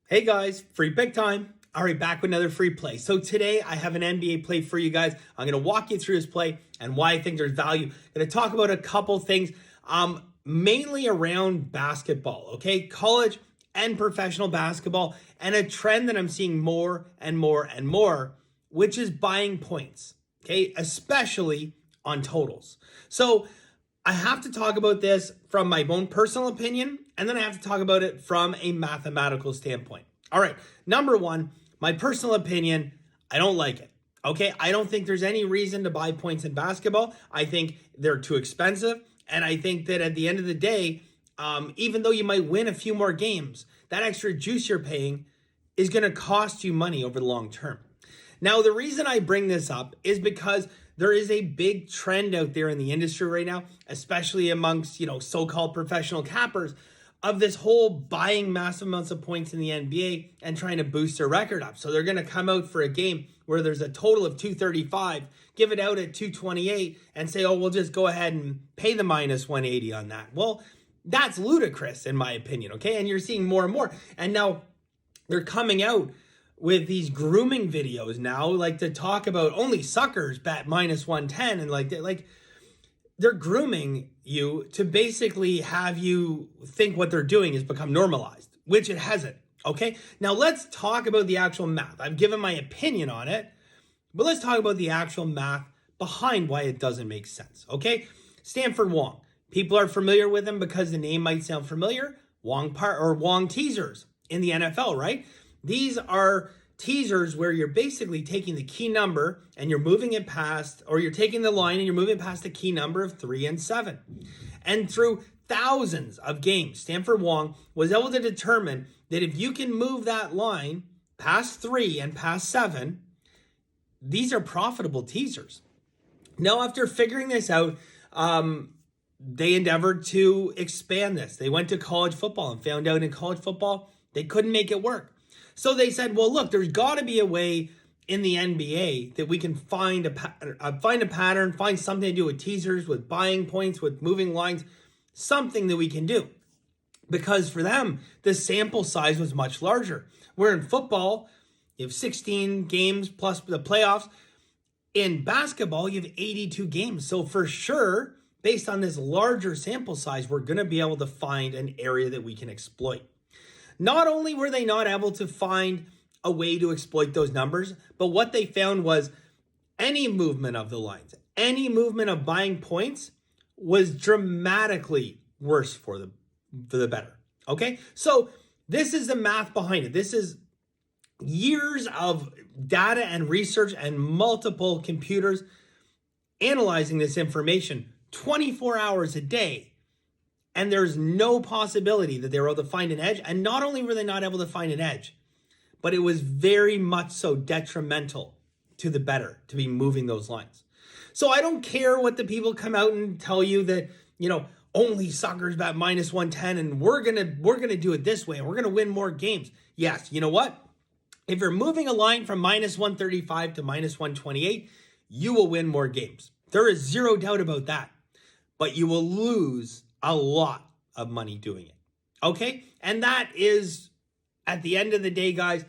Hey guys, free pick time. All right, back with another free play. So today I have an NBA play for you guys. I'm going to walk you through this play and why I think there's value. I'm going to talk about a couple things, mainly around basketball, okay? College and professional basketball, and a trend that I'm seeing more and more and more, which is buying points, okay? Especially on totals. So I have to talk about this from my own personal opinion, and then I have to talk about it from a mathematical standpoint. All right, number one, my personal opinion, I don't like it. Okay, I don't think there's any reason to buy points in basketball. I think they're too expensive, and I think that at the end of the day, even though you might win a few more games, that extra juice you're paying is going to cost you money over the long term. Now, the reason I bring this up is because there is a big trend out there in the industry right now, especially amongst, so-called professional cappers, of this whole buying massive amounts of points in the NBA and trying to boost their record up. So they're going to come out for a game where there's a total of 235, give it out at 228 and say, oh, we'll just go ahead and pay the minus 180 on that. Well, that's ludicrous in my opinion, okay? And you're seeing more and more. And now they're coming out with these grooming videos now, like to talk about only suckers bet minus 110 and like they're grooming you to basically have you think what they're doing has become normalized, which it hasn't. Okay. Now let's talk about the actual math. I've given my opinion on it, but let's talk about the actual math behind why it doesn't make sense. Okay. Stanford Wong. People are familiar with him because the name might sound familiar. Wong teasers in the NFL, right? These are teasers where you're basically taking the key number and you're moving it past, or you're taking the line and you're moving past the key number of 3 and 7. And through thousands of games, Stanford Wong was able to determine that if you can move that line past 3 and past 7, these are profitable teasers. Now, after figuring this out, they endeavored to expand this. They went to college football and found out in college football, they couldn't make it work. So they said, well, look, there's got to be a way in the NBA that we can find a pattern, find something to do with teasers, with buying points, with moving lines, something that we can do. Because for them, the sample size was much larger. Where in football, you have 16 games plus the playoffs. In basketball, you have 82 games. So for sure, based on this larger sample size, we're going to be able to find an area that we can exploit. Not only were they not able to find a way to exploit those numbers, but what they found was any movement of the lines, any movement of buying points was dramatically worse for the better. Okay? So this is the math behind it. This is years of data and research and multiple computers analyzing this information 24 hours a day. And there's no possibility that they were able to find an edge. And not only were they not able to find an edge, but it was very much so detrimental to the better to be moving those lines. So I don't care what the people come out and tell you that, only suckers bet minus 110 and we're gonna do it this way and we're gonna win more games. Yes, you know what? If you're moving a line from minus 135 to minus 128, you will win more games. There is zero doubt about that. But you will lose a lot of money doing it. Okay? And that is, at the end of the day, guys,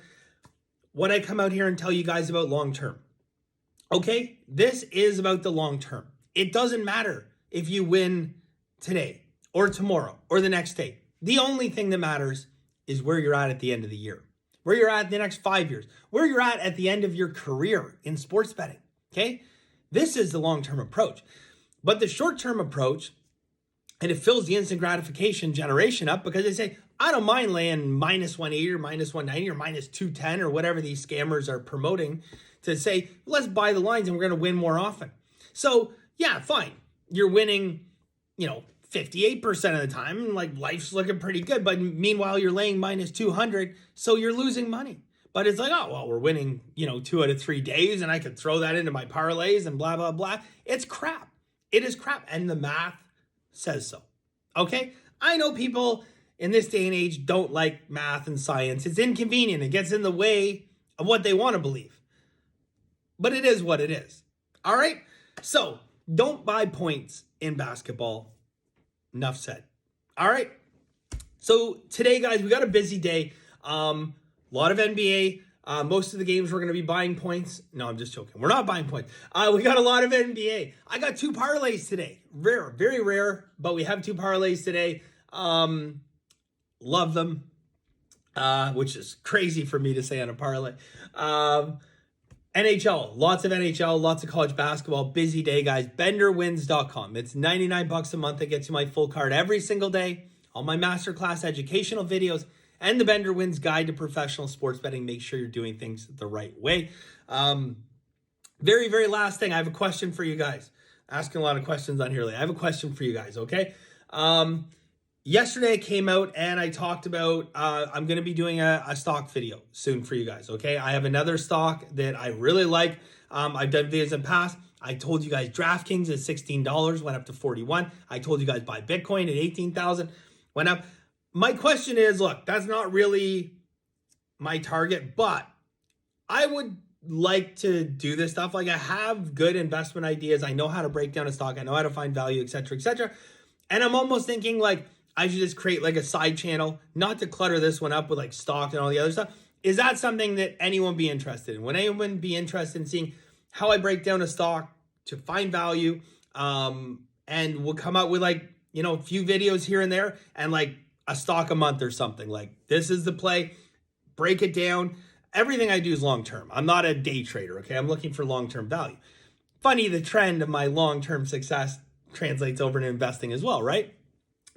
what I come out here and tell you guys about long term. Okay? This is about the long term. It doesn't matter if you win today or tomorrow or the next day. The only thing that matters is where you're at the end of the year, where you're at the next 5 years, where you're at the end of your career in sports betting. Okay? This is the long-term approach. But the short-term approach, and it fills the instant gratification generation up because they say, I don't mind laying minus 180 or minus 190 or minus 210 or whatever these scammers are promoting to say, let's buy the lines and we're going to win more often. So yeah, fine. You're winning, 58% of the time and like life's looking pretty good. But meanwhile, you're laying minus 200. So you're losing money. But it's like, oh, well, we're winning, 2 out of 3 days and I could throw that into my parlays and blah, blah, blah. It's crap. It is crap. And the math says so. Okay? I know people in this day and age don't like math and science. It's inconvenient. It gets in the way of what they want to believe. But it is what it is. All right? So don't buy points in basketball. Enough said. All right? So today, guys, we got a busy day. A lot of NBA. Most of the games we're going to be buying points. No, I'm just joking. We're not buying points. We got a lot of NBA. I got 2 parlays today. Rare, very rare, but we have 2 parlays today. Love them, which is crazy for me to say on a parlay. NHL, lots of NHL, lots of college basketball. Busy day, guys. BenderWins.com. It's $99 a month. That gets you my full card every single day. All my masterclass educational videos and the Bender Wins Guide to Professional Sports Betting. Make sure you're doing things the right way. Very, very last thing. I have a question for you guys. Asking a lot of questions on here lately. I have a question for you guys, okay? Yesterday I came out and I talked about, I'm going to be doing a stock video soon for you guys, okay? I have another stock that I really like. I've done videos in the past. I told you guys DraftKings at $16, went up to 41. I told you guys buy Bitcoin at 18,000, went up. My question is, look, that's not really my target, but I would like to do this stuff. Like, I have good investment ideas. I know how to break down a stock. I know how to find value, et cetera, et cetera. And I'm almost thinking like, I should just create like a side channel, not to clutter this one up with like stock and all the other stuff. Is that something that anyone be interested in? Would anyone be interested in seeing how I break down a stock to find value? And we'll come out with like, you know, a few videos here and there and like a stock a month or something. Like, this is the play, break it down. Everything I do is long-term. I'm not a day trader, okay? I'm looking for long-term value. Funny, the trend of my long-term success translates over to investing as well, right?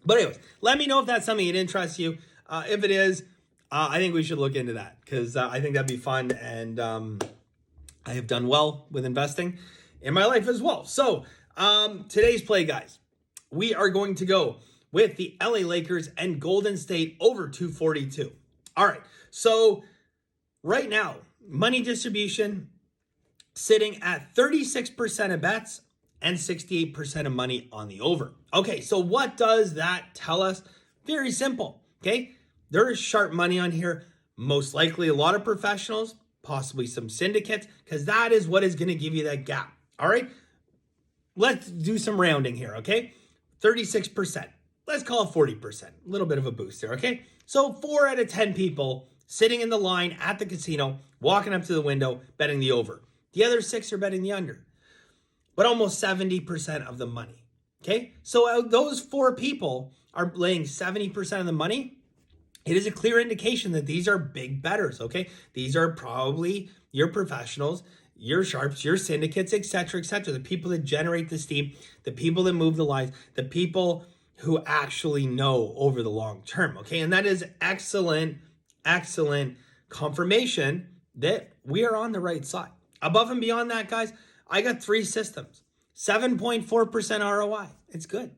But anyways, let me know if that's something that interests you. If it is, I think we should look into that because I think that'd be fun. And I have done well with investing in my life as well. So today's play, guys, we are going to go with the LA Lakers and Golden State over 242. All right. So right now, money distribution sitting at 36% of bets and 68% of money on the over. Okay, so what does that tell us? Very simple, okay? There is sharp money on here, most likely a lot of professionals, possibly some syndicates, because that is what is going to give you that gap, all right? Let's do some rounding here, okay? 36%. Let's call it 40%. A little bit of a boost there, okay? So 4 out of 10 people sitting in the line at the casino, walking up to the window, betting the over. The other 6 are betting the under. But almost 70% of the money, okay? So those 4 people are laying 70% of the money. It is a clear indication that these are big bettors, okay? These are probably your professionals, your sharps, your syndicates, et cetera, the people that generate the steam, the people that move the lines, the people who actually know over the long term, okay? And that is excellent, excellent confirmation that we are on the right side. Above and beyond that, guys, I got 3 systems, 7.4% ROI. It's good,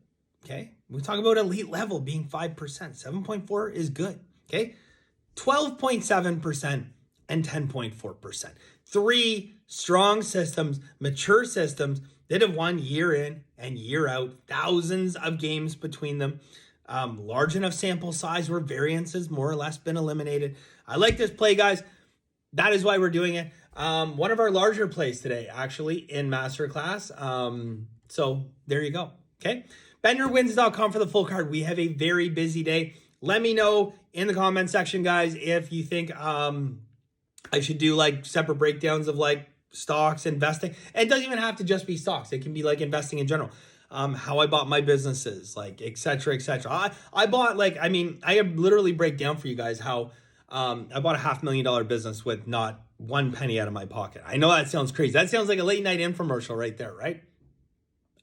okay? We talk about elite level being 5%. 7.4 is good, okay? 12.7% and 10.4%. 3 strong systems, mature systems that have won year in and year out, thousands of games between them, large enough sample size where variances more or less been eliminated. I like this play, guys. That is why we're doing it. One of our larger plays today, actually, in Masterclass. So there you go. Okay. BenderWins.com for the full card. We have a very busy day. Let me know in the comment section, guys, if you think I should do like separate breakdowns of like stocks, investing. And it doesn't even have to just be stocks. It can be like investing in general. How I bought my businesses, like, et cetera, et cetera. I bought like, I mean, I literally break down for you guys how I bought a $500,000 business with not 1 penny out of my pocket. I know that sounds crazy. That sounds like a late night infomercial right there, right?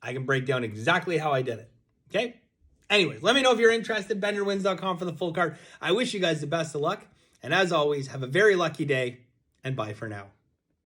I can break down exactly how I did it. Okay? Anyways, let me know if you're interested. BenderWins.com for the full card. I wish you guys the best of luck. And as always, have a very lucky day and bye for now.